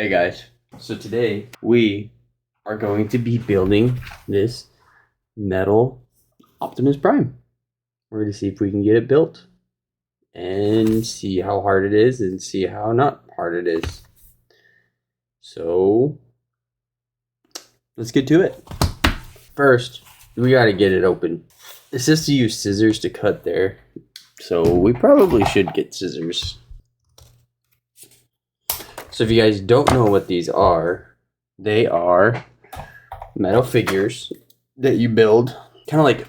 Hey guys, so today we are going to be building this metal Optimus Prime. We're going to see if we can get it built and see how hard it is and see how not hard it is. So let's get to it. First, we got to get it open. It says to use scissors to cut there, so we probably should get scissors. So if you guys don't know what these are, they are metal figures that you build, kind of like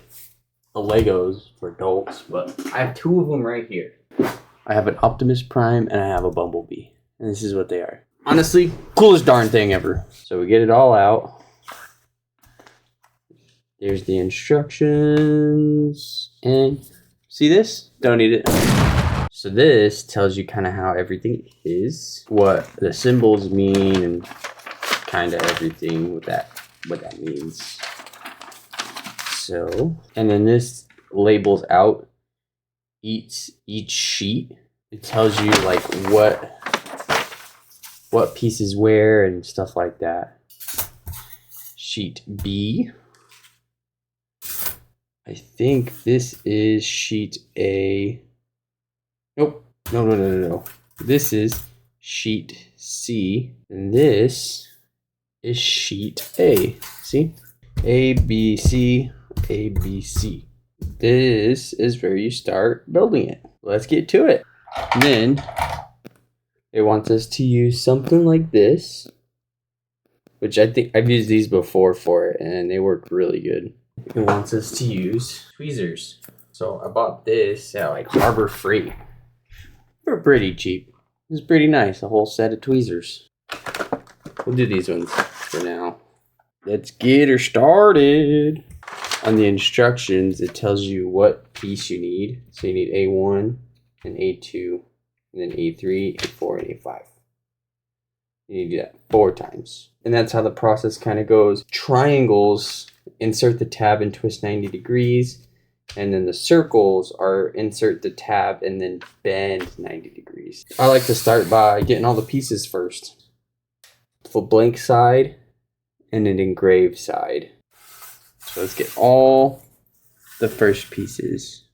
the Legos for adults, but I have two of them right here. I have an Optimus Prime and I have a Bumblebee, and this is what they are. Honestly, coolest darn thing ever. So we get it all out. There's the instructions, and see this? Don't need it. So this tells you kind of how everything is, what the symbols mean, and kind of everything with that, what that means. So, and then this labels out each sheet. It tells you like what pieces where and stuff like that. Sheet B. I think this is sheet A. Nope. No. This is sheet C, and this is sheet A. See? A, B, C, A, B, C. This is where you start building it. Let's get to it. And then it wants us to use something like this, which I think I've used these before for it, and they work really good. It wants us to use tweezers. So I bought this at like Harbor Freight. They're pretty cheap. It's pretty nice, a whole set of tweezers. We'll do these ones for now. Let's get her started. On the instructions, it tells you what piece you need. So you need A1 and A2, and then A3, A4, and A5. You need to do that 4 times. And that's how the process kind of goes. Triangles, insert the tab and twist 90 degrees. And then the circles are insert the tab and then bend 90 degrees. I like to start by getting all the pieces first. The blank side and an engraved side. So let's get all the first pieces.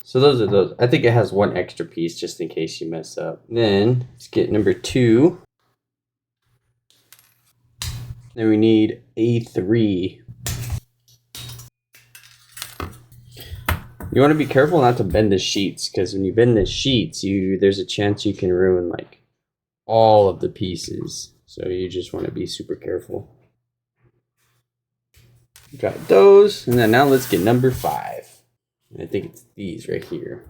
So those are those. I think it has one extra piece just in case you mess up. Then let's get number 2. Then we need A3. You want to be careful not to bend the sheets, because when you bend the sheets, there's a chance you can ruin like all of the pieces. So you just want to be super careful. Drop those, and then now let's get number 5. And I think it's these right here.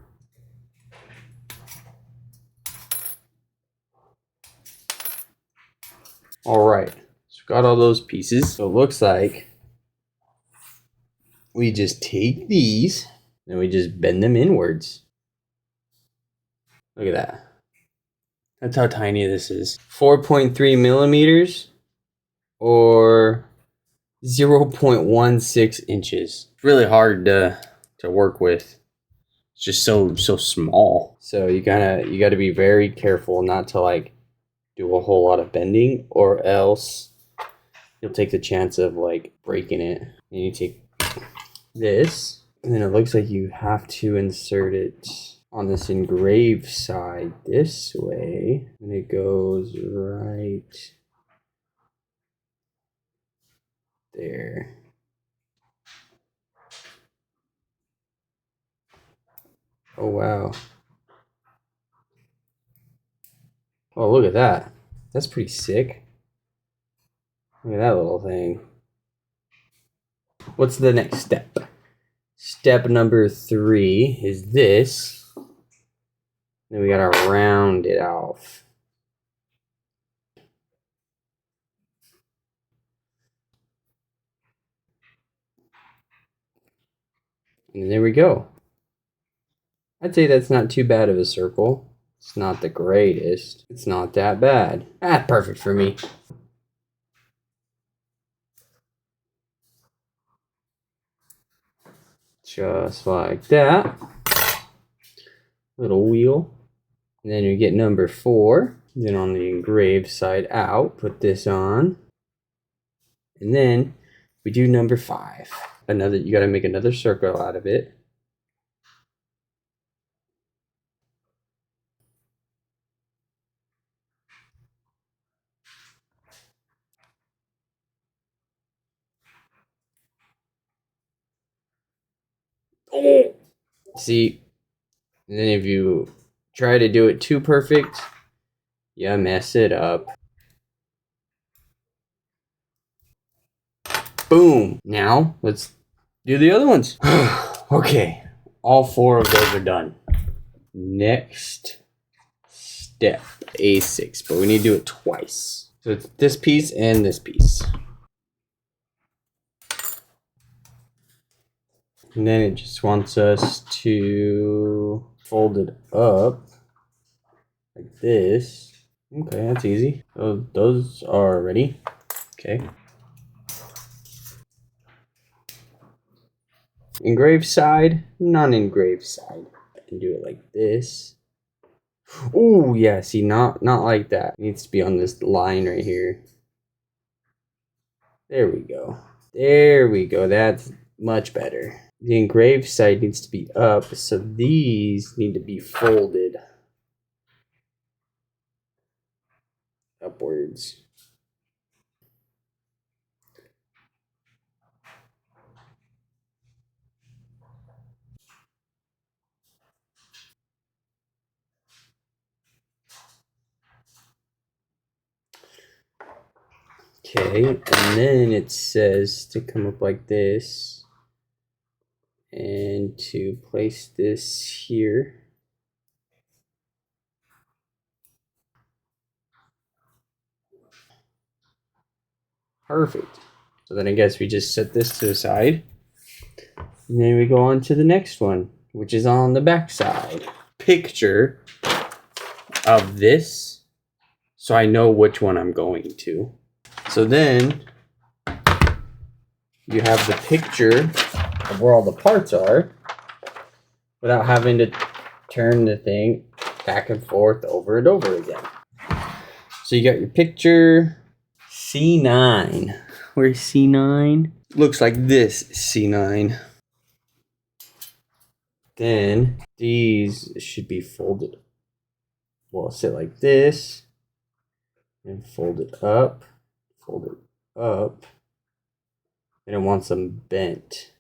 All right, so got all those pieces. So it looks like we just take these and we just bend them inwards. Look at that. That's how tiny this is. 4.3 millimeters or 0.16 inches. It's really hard to work with. It's just so small. So you gotta be very careful not to like do a whole lot of bending, or else you'll take the chance of like breaking it. And you take this, and then it looks like you have to insert it on this engraved side this way, and it goes right there. Oh wow. Oh, look at that. That's pretty sick. Look at that little thing. What's the next step? Step number 3 is this. Then we gotta round it off. And there we go. I'd say that's not too bad of a circle. It's not the greatest. It's not that bad. Perfect for me. Just like that. Little wheel. And then we get number 4. Then on the engraved side out, put this on. And then we do number 5. You gotta make another circle out of it. Oh! See, and then if you try to do it too perfect, you mess it up. Boom! Now, let's do the other ones. Okay, all 4 of those are done. Next step, A6, but we need to do it twice. So it's this piece and this piece. And then it just wants us to fold it up like this. Okay, that's easy. So those are ready. Okay. Engraved side, non-engraved side. I can do it like this. Oh yeah, see, not like that. It needs to be on this line right here. There we go. There we go. That's much better. The engraved side needs to be up, so these need to be folded upwards. Okay, and then it says to come up like this and to place this here. Perfect. So then I guess we just set this to the side. And then we go on to the next one, which is on the back side. Picture of this, so I know which one I'm going to. So then you have the picture of where all the parts are without having to turn the thing back and forth over and over again. So you got your picture C9. Where's C9? Looks like this C9. Then these should be folded. Well, sit like this and fold it up, and it wants them bent.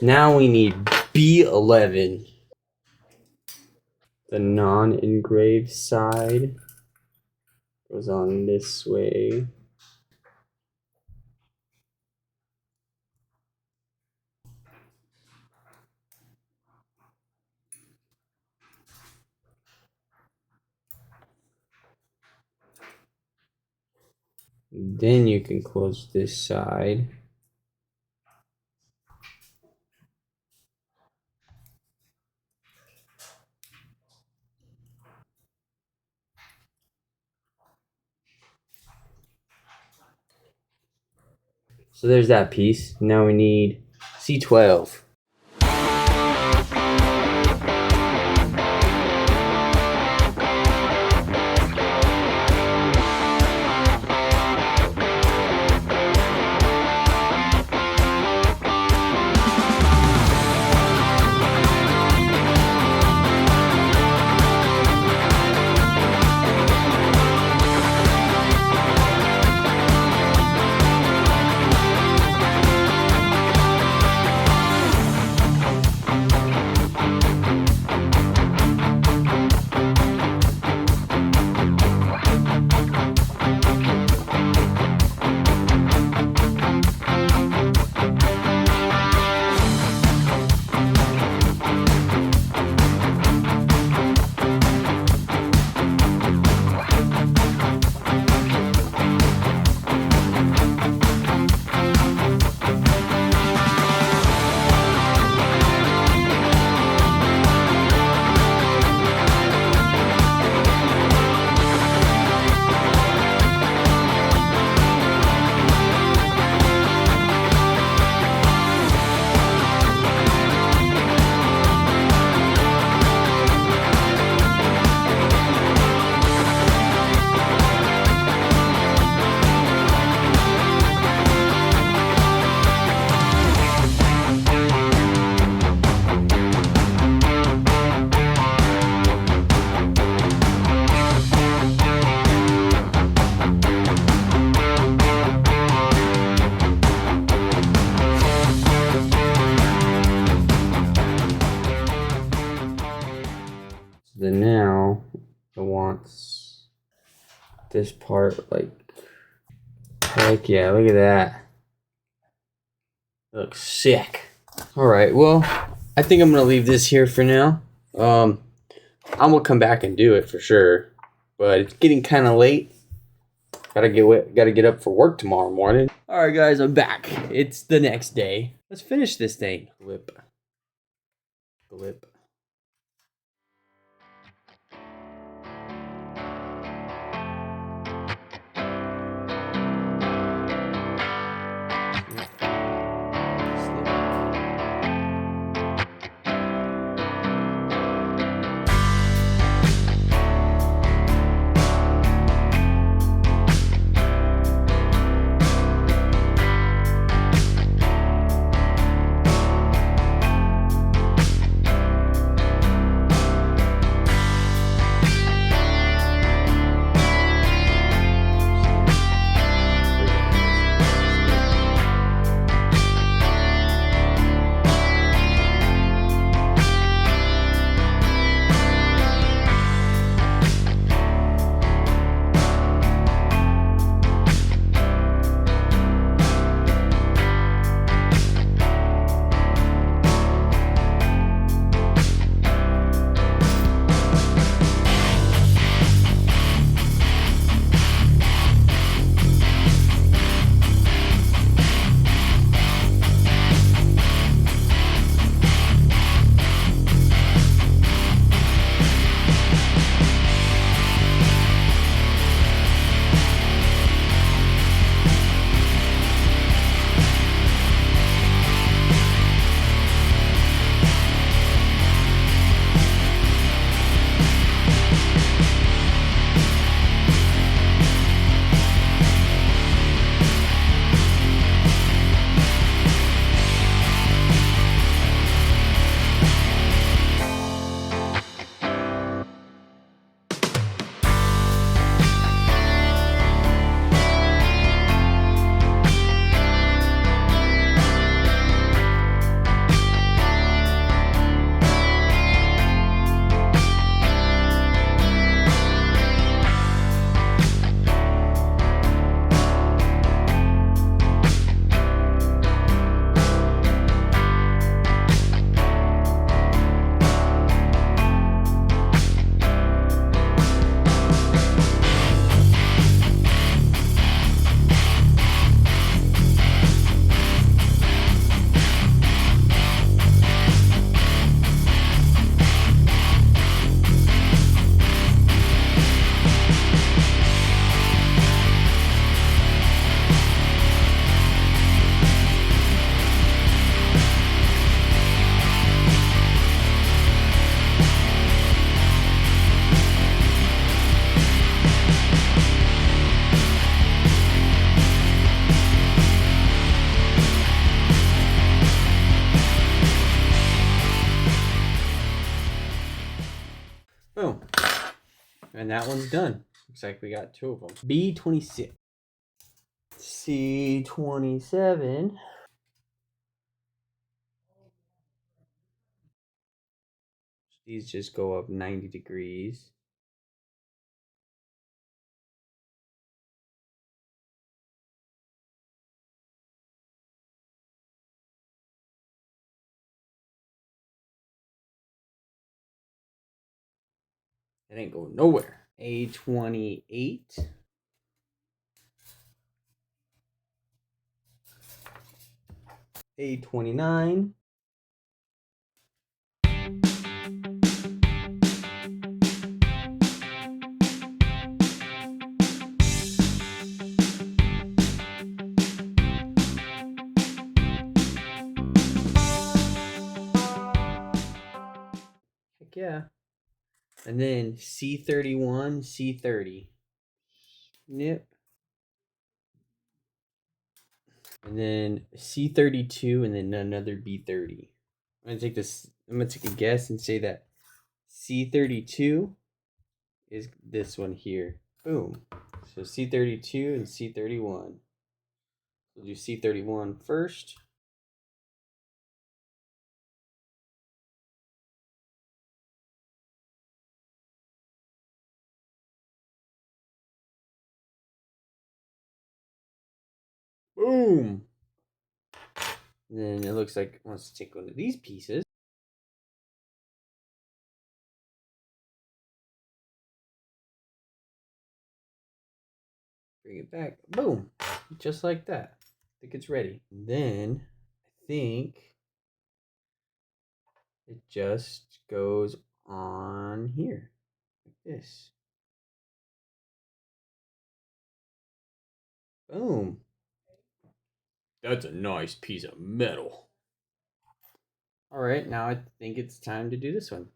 Now we need B11. The non-engraved side goes on this way. Then you can close this side. So there's that piece. Now we need C12. this part, like, heck yeah, look at that. It looks sick. All right, well, I think I'm gonna leave this here for now. I'm gonna come back and do it for sure, but it's getting kind of late. Gotta get up for work tomorrow morning. All right, guys, I'm back. It's the next day. Let's finish this thing. Blip. Boom. And that one's done. Looks like we got two of them. B26. C27. These just go up 90 degrees. It ain't going nowhere. A28. A29. Heck yeah. And then C31, C30. Yep. And then C32 and then another B30. I'm gonna take a guess and say that C32 is this one here. Boom. So C32 and C31. We'll do C31 first. Boom. And then it looks like it wants to take one of these pieces. Bring it back. Boom. Just like that. I think it's ready. And then I think it just goes on here. Like this. Boom. That's a nice piece of metal. All right, now I think it's time to do this one.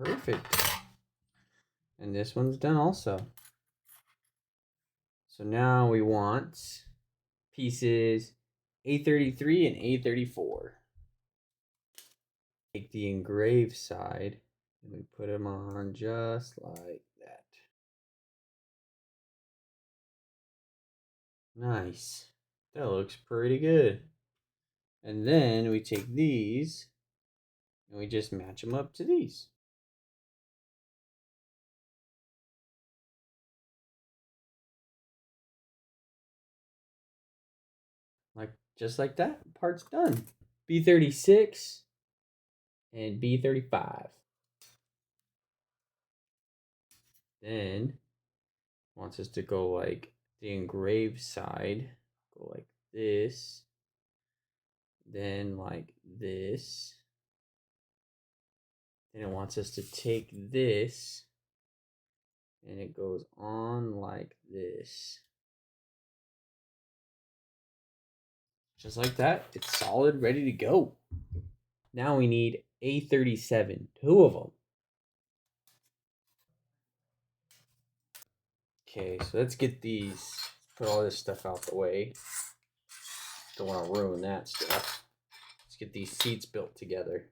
Perfect. And this one's done also. So now we want pieces A33 and A34. Take the engraved side and we put them on just like that. Nice. That looks pretty good. And then we take these and we just match them up to these. Like just like that, part's done. B36 and B35. Then wants us to go like the engraved side, go like this, then like this. Then it wants us to take this and it goes on like this. Just like that, it's solid, ready to go. Now we need A37, 2 of them. Okay, so let's get these, put all this stuff out the way. Don't want to ruin that stuff. Let's get these seats built together.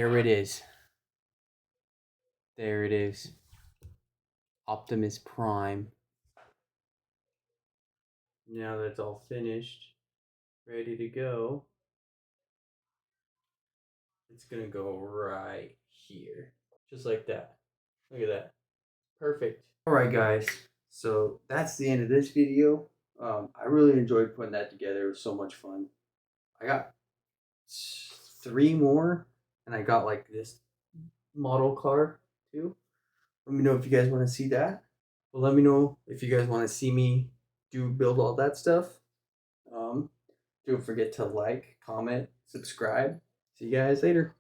there it is. There it is. Optimus Prime. Now that it's all finished, ready to go, it's gonna go right here. Just like that. Look at that. Perfect. Alright guys, so that's the end of this video. I really enjoyed putting that together. It was so much fun. I got 3 more, and I got like this model car too. Let me know if you guys want to see that. Well, let me know if you guys want to see me build all that stuff. Don't forget to like, comment, subscribe. See you guys later.